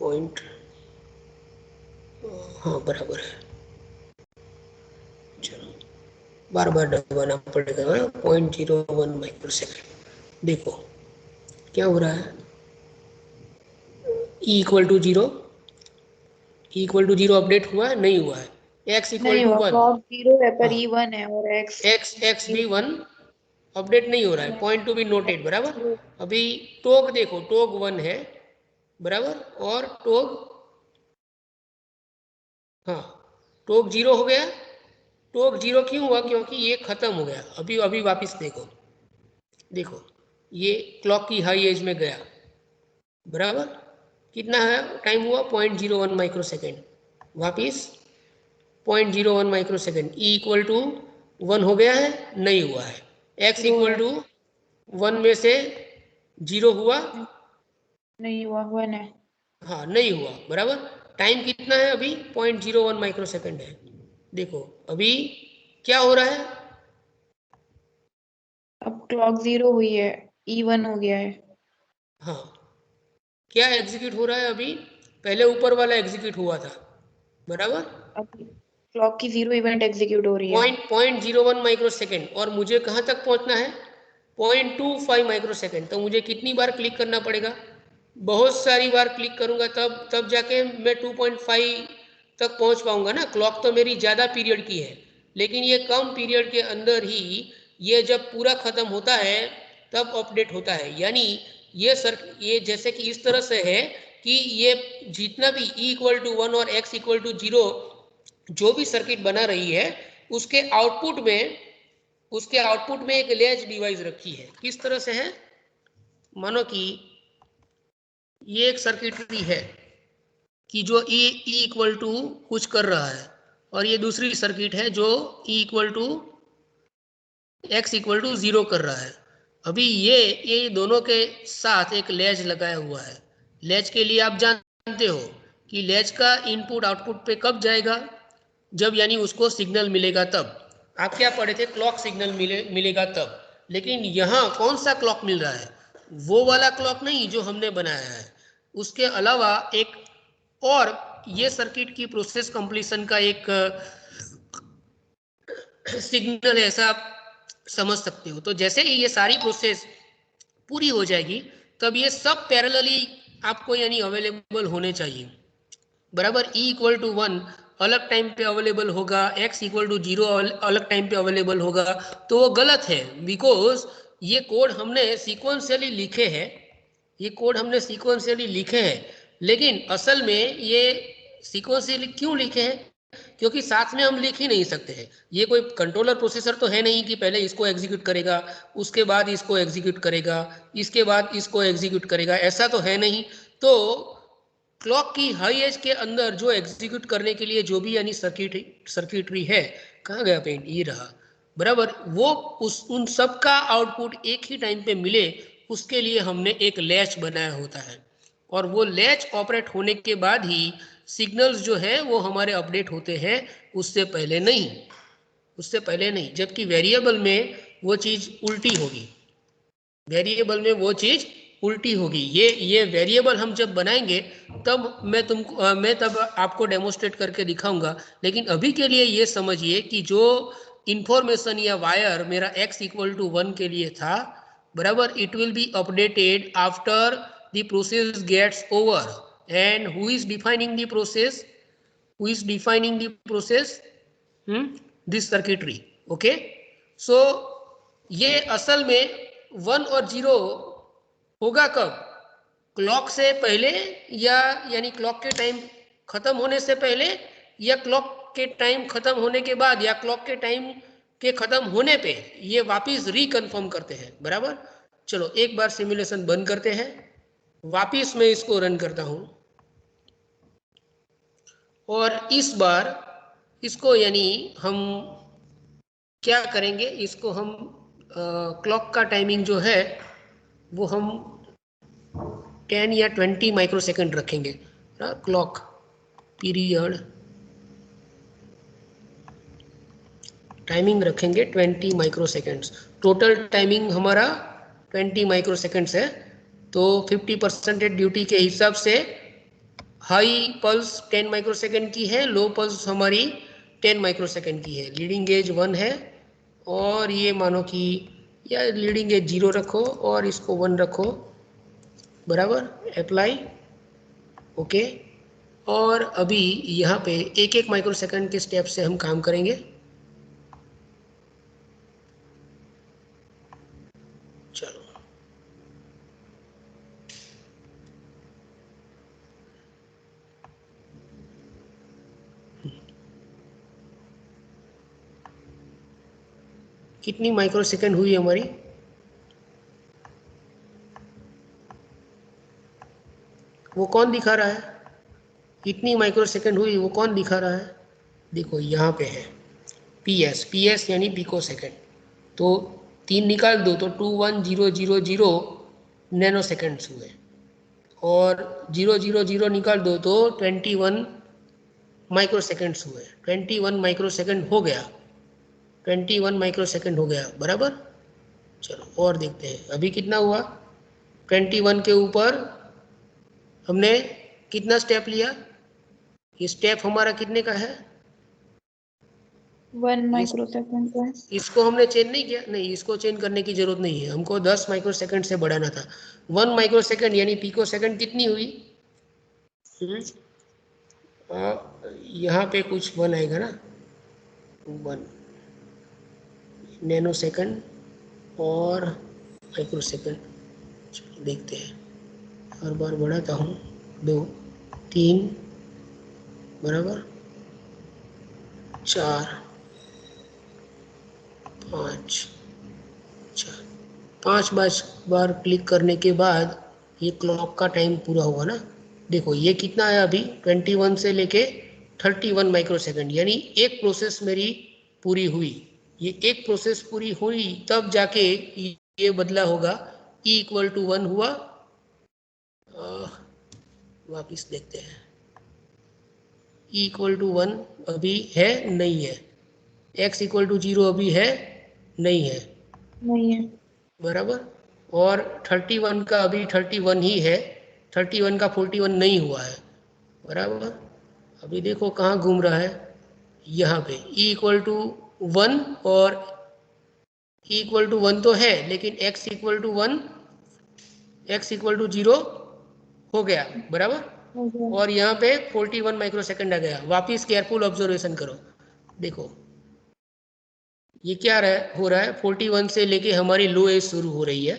पॉइंट, हाँ बराबर है। चलो बार बार दबाना पड़ेगा, 0.01 माइक्रो सेकेंड। देखो क्या हो रहा है, E equal to 0, E equal to 0 update हुआ है, नहीं हुआ है, x इक्वल नहीं टू हुआ, 1, क्लॉक 0 है पर हाँ, ई 1 है और x x भी 1 अपडेट नहीं हो रहा है, पॉइंट टू बी नोटेड, बराबर। अभी टोक देखो, टोक 1 है, बराबर, और टोक, हाँ टोक 0 हो गया। टोक 0 क्यों हुआ, क्योंकि ये खत्म हो गया। अभी अभी वापिस देखो, देखो ये क्लॉक की हाई एज में गया, बराबर, कितना है टाइम हुआ, 0.01 माइक्रो सेकेंड, वापिस 0.01 micro second, E equal to 1 हो गया है, नहीं हुआ है, x 0 इक्वल है। टू 1 में से 0 हुआ, नहीं हुआ, 1 है। हाँ नहीं हुआ, बराबर। टाइम कितना है अभी, 0.01 माइक्रो सेकेंड है। देखो अभी क्या हो रहा है, अब क्लॉक 0 हुई है, ई 1 हो गया है। हाँ क्या एग्जीक्यूट हो रहा है अभी, पहले ऊपर वाला एग्जीक्यूट हुआ था, बराबर, अब क्लॉक की 0 इवेंट एग्जीक्यूट हो रही है। 0.01 माइक्रो सेकेंड, और मुझे कहाँ तक पहुँचना है, 0.25 माइक्रो सेकेंड। तो मुझे कितनी बार क्लिक करना पड़ेगा, बहुत सारी बार क्लिक करूंगा, तब जाके मैं 2.5 तक पहुंच पाऊंगा ना। क्लॉक तो मेरी ज़्यादा पीरियड की है, लेकिन ये कम पीरियड के अंदर ही ये जब पूरा ख़त्म होता है तब अपडेट होता है। यानी ये जैसे कि इस तरह से है कि ये जितना भी E इक्वल टू 1 और x इक्वल टू 0 जो भी सर्किट बना रही है, उसके आउटपुट में एक लैच डिवाइस रखी है। किस तरह से है, मानो कि ये एक सर्किटरी है कि जो E इक्वल टू कुछ कर रहा है, और ये दूसरी सर्किट है जो E equal to x equal to 0 कर रहा है। अभी ये दोनों के साथ एक लैच लगाया हुआ है। लैच के लिए आप जानते हो कि लैच का इनपुट आउटपुट पे कब जाएगा, जब यानी उसको सिग्नल मिलेगा तब। आप क्या पढ़े थे, क्लॉक सिग्नल मिलेगा तब। लेकिन यहाँ कौन सा क्लॉक मिल रहा है, वो वाला क्लॉक नहीं जो हमने बनाया है, उसके अलावा एक और ये सर्किट की प्रोसेस कंप्लीशन का एक सिग्नल है, ऐसा आप समझ सकते हो। तो जैसे ही ये सारी प्रोसेस पूरी हो जाएगी तब ये सब पैरेलली आपको यानी अवेलेबल होने चाहिए, बराबर। E इक्वल टू 1 अलग टाइम पे अवेलेबल होगा, x इक्वल टू 0 अलग टाइम पे अवेलेबल होगा, तो वो गलत है। बिकॉज ये कोड हमने सीक्वेंशियली लिखे हैं, ये कोड हमने सीक्वेंशियली लिखे हैं, लेकिन असल में ये सीक्वेंशियली क्यों लिखे हैं, क्योंकि साथ में हम लिख ही नहीं सकते हैं। ये कोई कंट्रोलर प्रोसेसर तो है नहीं कि पहले इसको एग्जीक्यूट करेगा, उसके बाद इसको एग्जीक्यूट करेगा, इसके बाद इसको एग्जीक्यूट करेगा, ऐसा तो है नहीं। तो क्लॉक की हाई एज के अंदर जो एग्जीक्यूट करने के लिए जो भी यानी सर्किटरी है, कहाँ गया पेन, ये रहा, बराबर। वो उन सब का आउटपुट एक ही टाइम पे मिले, उसके लिए हमने एक लैच बनाया होता है, और वो लैच ऑपरेट होने के बाद ही सिग्नल्स जो है वो हमारे अपडेट होते हैं, उससे पहले नहीं, उससे पहले नहीं। जबकि वेरिएबल में वो चीज़ उल्टी होगी, वेरिएबल में वो चीज़ उल्टी होगी। ये वेरिएबल हम जब बनाएंगे तब मैं तब आपको डेमोस्ट्रेट करके दिखाऊंगा। लेकिन अभी के लिए ये समझिए कि जो इंफॉर्मेशन या वायर मेरा x इक्वल टू 1 के लिए था, बराबर, it will be updated after the process gets over. And who is defining the process, who is defining the process, this circuitry, okay। so ये असल में 1 और 0 होगा कब, क्लॉक से पहले, या यानी क्लॉक के टाइम खत्म होने से पहले, या क्लॉक के टाइम खत्म होने के बाद, या क्लॉक के टाइम के खत्म होने पे ये वापिस रिकन्फर्म करते हैं, बराबर। चलो एक बार सिमुलेशन बंद करते हैं, वापिस मैं इसको रन करता हूं, और इस बार इसको यानी हम क्या करेंगे, इसको हम क्लॉक का टाइमिंग जो है वो हम 10 या 20 माइक्रोसेकंड रखेंगे। क्लॉक पीरियड टाइमिंग रखेंगे 20 माइक्रोसेकंड्स। टोटल टाइमिंग हमारा 20 माइक्रोसेकंड्स है, तो 50% ड्यूटी के हिसाब से हाई पल्स 10 माइक्रोसेकंड की है, लो पल्स हमारी 10 माइक्रोसेकंड की है। लीडिंग एज 1 है, और ये मानो कि या लीडिंग एज 0 रखो और इसको 1 रखो, बराबर। Apply, okay. और अभी यहाँ पे एक एक माइक्रोसेकंड के स्टेप से हम काम करेंगे। चलो कितनी माइक्रोसेकंड हुई हमारी, वो कौन दिखा रहा है, कितनी माइक्रोसेकंड हुई वो कौन दिखा रहा है, देखो यहाँ पे है PS यानी पिको सेकंड। तो 3 निकाल दो तो 21000 नैनो सेकंड्स हुए, और 000 निकाल दो तो 21 माइक्रोसेकंड्स हुए। 21 माइक्रोसेकंड हो गया, 21 माइक्रोसेकंड हो गया, बराबर। चलो और देखते हैं अभी कितना हुआ। 21 के ऊपर हमने कितना स्टेप लिया, ये स्टेप हमारा कितने का है, 1 माइक्रोसेकंड का है। इसको हमने चेंज नहीं किया, नहीं इसको चेंज करने की जरूरत नहीं है, हमको 10 माइक्रोसेकंड से बढ़ाना था। 1 माइक्रोसेकंड यानी पिको सेकंड कितनी हुई, यहाँ पे कुछ 1 आएगा ना, 1 नैनो सेकंड और माइक्रोसेकंड। चलो देखते हैं, हर बार बढ़ाता हूँ, 2 3 बराबर, 4 5 6 5 बार क्लिक करने के बाद ये क्लॉक का टाइम पूरा हुआ ना। देखो ये कितना है अभी 21 से लेके 31 माइक्रो सेकेंड, यानी एक प्रोसेस मेरी पूरी हुई। ये एक प्रोसेस पूरी हुई तब जाके ये बदला होगा, ई इक्वल टू 1 हुआ। वापिस देखते हैं, ई इक्वल टू 1 अभी है नहीं है, एक्स इक्वल टू 0 अभी है नहीं है, नहीं है। बराबर। और 31 का अभी 31 ही है, 31 का 41 नहीं हुआ है, बराबर। अभी देखो कहाँ घूम रहा है, यहाँ पे ई इक्वल टू 1 और ई इक्वल टू 1 तो है, लेकिन X equal to 1, X equal to 0 हो गया, बराबर। हो गया। और यहाँ पे 41 माइक्रो सेकेंड आ गया। वापिस केयरफुल ऑब्जर्वेशन करो, देखो ये क्या हो रहा है, 41 से लेके हमारी लो एज शुरू हो रही है।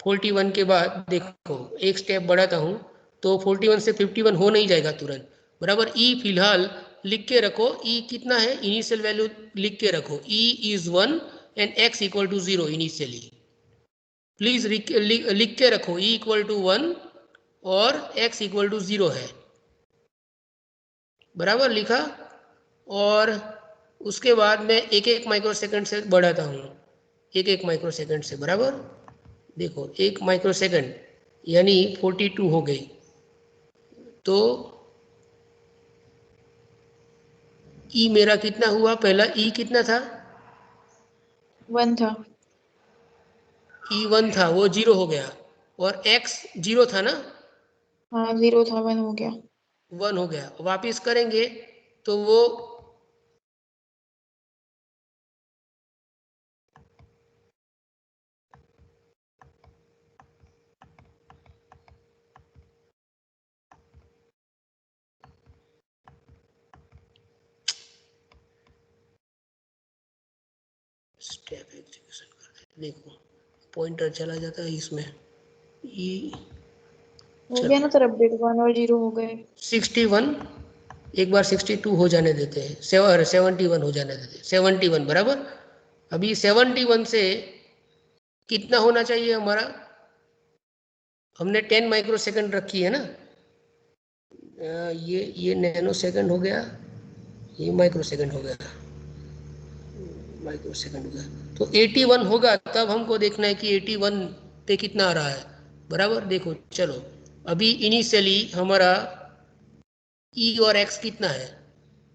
41 के बाद देखो एक स्टेप बढ़ाता हूँ तो 41 से 51 हो नहीं जाएगा तुरंत, बराबर। ई फिलहाल लिख के रखो, ई कितना है इनिशियल वैल्यू लिख के रखो, E is 1 and X equal to 0 initially. Please लिख के रखो, ई इक्वल टू 1 और एक्स इक्वल टू 0 है, बराबर लिखा। और उसके बाद मैं एक एक माइक्रो सेकंड से बढ़ाता हूँ, एक एक माइक्रो सेकंड से, बराबर। देखो 1 माइक्रो सेकंड यानी 42 हो गई। तो ई मेरा कितना हुआ, पहला ई कितना था, 1 था। ई 1 था, वो 0 हो गया। और एक्स 0 था ना, हाँ 0 था, 1 हो गया। 1 हो गया। वापिस करेंगे तो वो स्टेप एग्जीक्यूशन करते हैं। देखो पॉइंटर चला जाता है इसमें, ई हो गया चलो ना सर अपडेट, 1 और 0 हो गए। 61, एक बार 62 हो जाने देते हैं, 71 हो जाने देते हैं, 71 बराबर। अभी 71 से कितना होना चाहिए हमारा, हमने 10 माइक्रो सेकंड रखी है ना। ये नैनो सेकंड हो गया, ये माइक्रो सेकंड हो गया, माइक्रो सेकंड हो गया। तो 81 होगा तब हमको देखना है कि 81 पे कितना आ रहा है, बराबर। देखो चलो अभी इनिशियली हमारा ई और एक्स कितना है,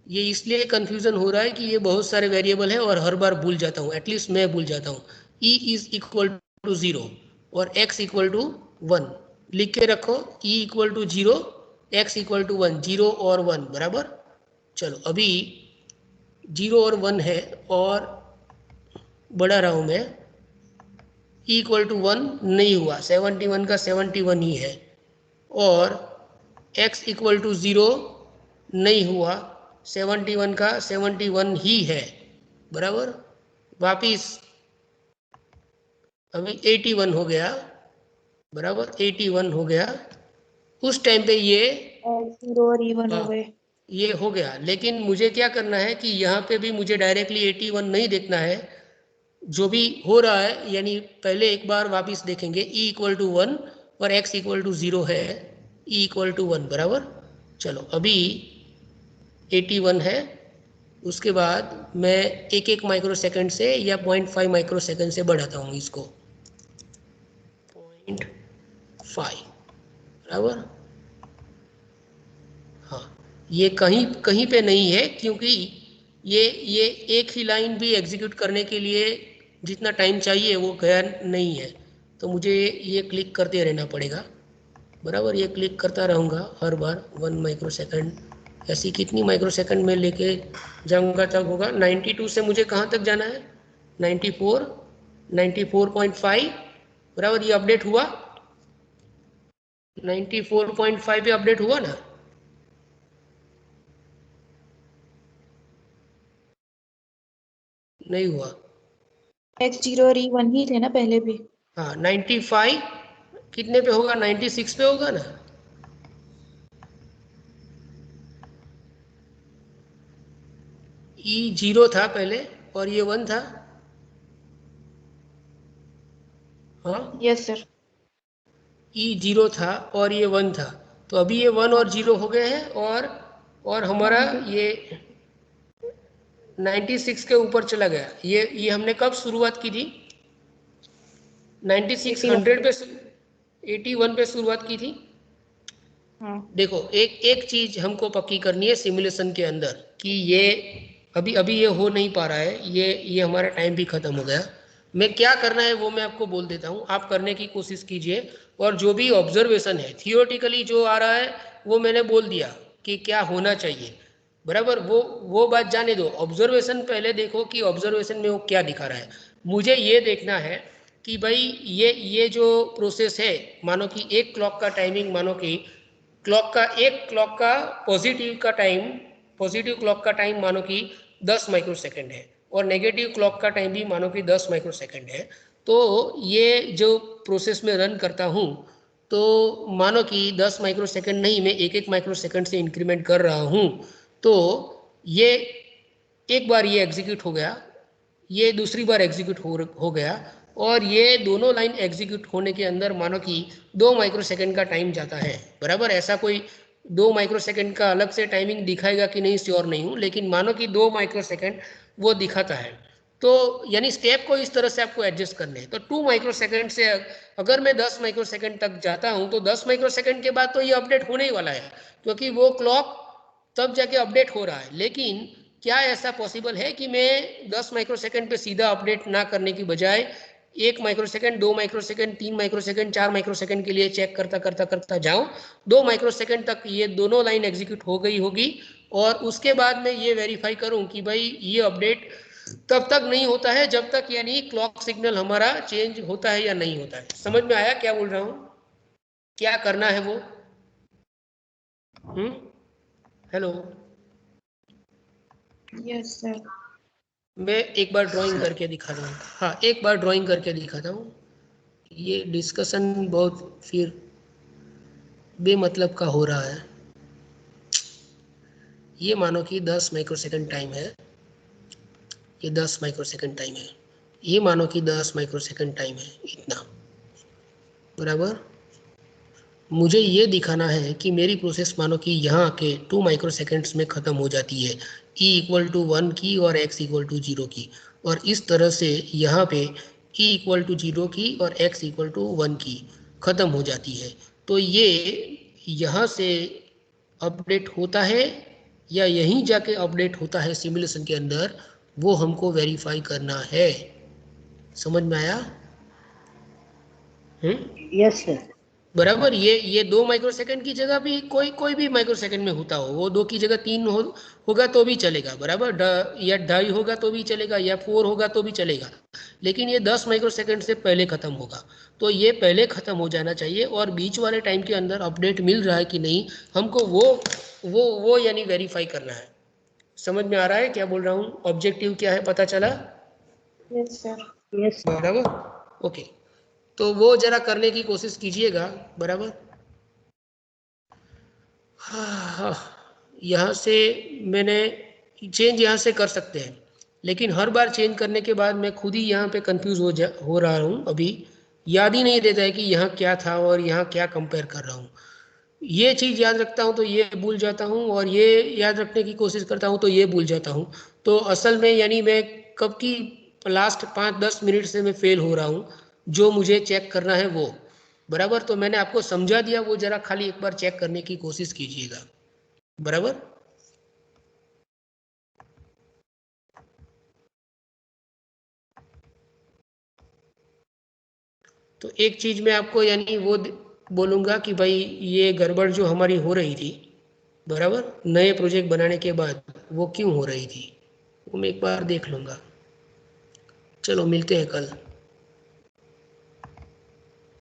ये इसलिए कंफ्यूजन हो रहा है कि ये बहुत सारे वेरिएबल है और हर बार भूल जाता हूँ, एटलीस्ट मैं भूल जाता हूँ। ई इज इक्वल टू 0 और एक्स इक्वल टू 1 लिख के रखो, E equal to 0, X equal to 1, 0 और 1, बराबर। चलो अभी 0 और 1 है और बढ़ा रहा हूँ मैं, ई इक्वल टू 1 नहीं हुआ, 71 का 71 ही है। और x इक्वल टू 0 नहीं हुआ, 71 का 71 ही है, बराबर। वापिस अभी 81 हो गया, बराबर, 81 हो गया। उस टाइम पे ये 0 और 1 हो हाँ, गए। ये हो गया। लेकिन मुझे क्या करना है कि यहाँ पे भी मुझे डायरेक्टली 81 नहीं देखना है, जो भी हो रहा है यानी पहले एक बार वापिस देखेंगे, ई इक्वल टू 1 और x इक्वल टू 0 है, ई इक्वल टू 1, बराबर। चलो अभी 81 है, उसके बाद मैं एक एक माइक्रो सेकंड से या 0.5 माइक्रो सेकंड से बढ़ाता हूँ इसको, 0.5, बराबर। हाँ ये कहीं कहीं पे नहीं है क्योंकि ये एक ही लाइन भी एग्जीक्यूट करने के लिए जितना टाइम चाहिए वो गया नहीं है, तो मुझे ये क्लिक करते रहना पड़ेगा, बराबर। ये क्लिक करता रहूँगा हर बार 1 माइक्रो सेकंड, ऐसी कितनी माइक्रो सेकंड में लेके जाऊँगा तब होगा। 92 से मुझे कहाँ तक जाना है, 94, 94.5, बराबर। ये अपडेट हुआ, 94.5 पे अपडेट हुआ ना, नहीं हुआ। x 0 और 1 ही थे ना पहले भी। हाँ 95 कितने पे होगा, 96 पे होगा ना। ई 0 था पहले और ये 1 था, हाँ, यस सर। ई 0 था और ये 1 था, तो अभी ये 1 और 0 हो गए हैं, और हमारा ये 96 के ऊपर चला गया। ये हमने कब शुरुआत की थी? 96 100 पे 81 पे शुरुआत की थी। हाँ देखो, एक एक चीज हमको पक्की करनी है सिमुलेशन के अंदर कि ये अभी अभी ये हो नहीं पा रहा है, ये हमारा टाइम भी खत्म हो गया। मैं क्या करना है वो मैं आपको बोल देता हूँ, आप करने की कोशिश कीजिए। और जो भी ऑब्जर्वेशन है थियोरेटिकली जो आ रहा है वो मैंने बोल दिया कि क्या होना चाहिए, बराबर। वो बात जाने दो, ऑब्जर्वेशन पहले देखो कि ऑब्जर्वेशन में वो क्या दिखा रहा है। मुझे ये देखना है कि भाई ये जो प्रोसेस है, मानो कि एक क्लॉक का टाइमिंग, मानो कि एक क्लॉक का पॉजिटिव क्लॉक का टाइम मानो कि 10 माइक्रोसेकंड है, और नेगेटिव क्लॉक का टाइम भी मानो कि 10 माइक्रोसेकंड है। तो ये जो प्रोसेस में रन करता हूँ, तो मानो कि 10 माइक्रोसेकंड नहीं, मैं एक माइक्रोसेकंड से इंक्रीमेंट कर रहा हूँ। तो ये एक बार ये एग्जीक्यूट हो गया, ये दूसरी बार एग्जीक्यूट हो गया, और ये दोनों लाइन एग्जीक्यूट होने के अंदर मानो कि 2 माइक्रोसेकंड का टाइम जाता है, बराबर। ऐसा कोई 2 माइक्रोसेकंड का अलग से टाइमिंग दिखाएगा कि नहीं, श्योर नहीं हूँ, लेकिन मानो कि 2 माइक्रोसेकंड वो दिखाता है। तो यानी स्टेप को इस तरह से आपको एडजस्ट करने हैं। तो 2 माइक्रोसेकंड से अगर मैं 10 माइक्रोसेकंड तक जाता हूँ, तो 10 माइक्रोसेकंड के बाद तो ये अपडेट होने ही वाला है, क्योंकि वो क्लॉक तब जाके अपडेट हो रहा है। लेकिन क्या ऐसा पॉसिबल है कि मैं 10 माइक्रोसेकंड पे सीधा अपडेट ना करने की बजाय 1 माइक्रोसेकंड, 2 माइक्रोसेकंड, 3 माइक्रोसेकंड, 4 माइक्रोसेकंड के लिए चेक करता करता करता जाऊं? 2 माइक्रोसेकंड तक ये दोनों लाइन एग्जीक्यूट हो गई होगी, और उसके बाद मैं ये वेरीफाई करूं कि भाई ये अपडेट तब तक नहीं होता है जब तक यानी क्लॉक सिग्नल हमारा चेंज होता है या नहीं होता है। समझ में आया क्या बोल रहा हूं? क्या करना है वो? हेलो? Yes sir. मैं एक बार ड्राइंग करके दिखाता हूँ। हाँ, एक बार ड्राइंग करके दिखाता हूँ। ये डिस्कशन बहुत फिर बेमतलब का हो रहा है। ये मानो कि 10 माइक्रोसेकंड टाइम है, ये 10 माइक्रोसेकंड टाइम है, ये मानो कि 10 माइक्रोसेकंड टाइम है, इतना, बराबर। मुझे ये दिखाना है कि मेरी प्रोसेस मानो कि यहाँ के 2 माइक्रोसेकंड्स में ख़त्म हो जाती है, e इक्वल टू 1 की और x इक्वल टू 0 की, और इस तरह से यहाँ पे e इक्वल टू 0 की और x इक्वल टू 1 की ख़त्म हो जाती है। तो ये यहाँ से अपडेट होता है या यहीं जाके अपडेट होता है सिमुलेशन के अंदर, वो हमको वेरीफाई करना है। समझ में आया? Yes sir. बराबर। ये 2 माइक्रोसेकंड की जगह भी कोई कोई भी माइक्रोसेकंड में होता हो, वो 2 की जगह 3 होगा तो भी चलेगा, बराबर। या 2.5 होगा तो भी चलेगा, या 4 होगा तो भी चलेगा, लेकिन ये 10 माइक्रोसेकंड से पहले ख़त्म होगा। तो ये पहले ख़त्म हो जाना चाहिए, और बीच वाले टाइम के अंदर अपडेट मिल रहा है कि नहीं, हमको वो यानी वेरीफाई करना है। समझ में आ रहा है क्या बोल रहा हूँ? ऑब्जेक्टिव क्या है, पता चला? Yes sir. यस बराबर, ओके। तो वो जरा करने की कोशिश कीजिएगा, बराबर। हाँ, यहाँ से मैंने चेंज यहाँ से कर सकते हैं, लेकिन हर बार चेंज करने के बाद मैं खुद ही यहाँ पे कंफ्यूज हो रहा हूँ। अभी याद ही नहीं रहता है कि यहाँ क्या था और यहाँ क्या कंपेयर कर रहा हूँ। ये चीज़ याद रखता हूँ तो ये भूल जाता हूँ, और ये याद रखने की कोशिश करता हूँ तो ये भूल जाता हूँ। तो असल में यानी मैं कब की लास्ट 5-10 मिनट से मैं फेल हो रहा हूँ, जो मुझे चेक करना है वो, बराबर। तो मैंने आपको समझा दिया, वो जरा खाली एक बार चेक करने की कोशिश कीजिएगा, बराबर। तो एक चीज मैं आपको यानी वो बोलूँगा कि भाई ये गड़बड़ जो हमारी हो रही थी, बराबर, नए प्रोजेक्ट बनाने के बाद वो क्यों हो रही थी, वो मैं एक बार देख लूँगा। चलो मिलते हैं कल।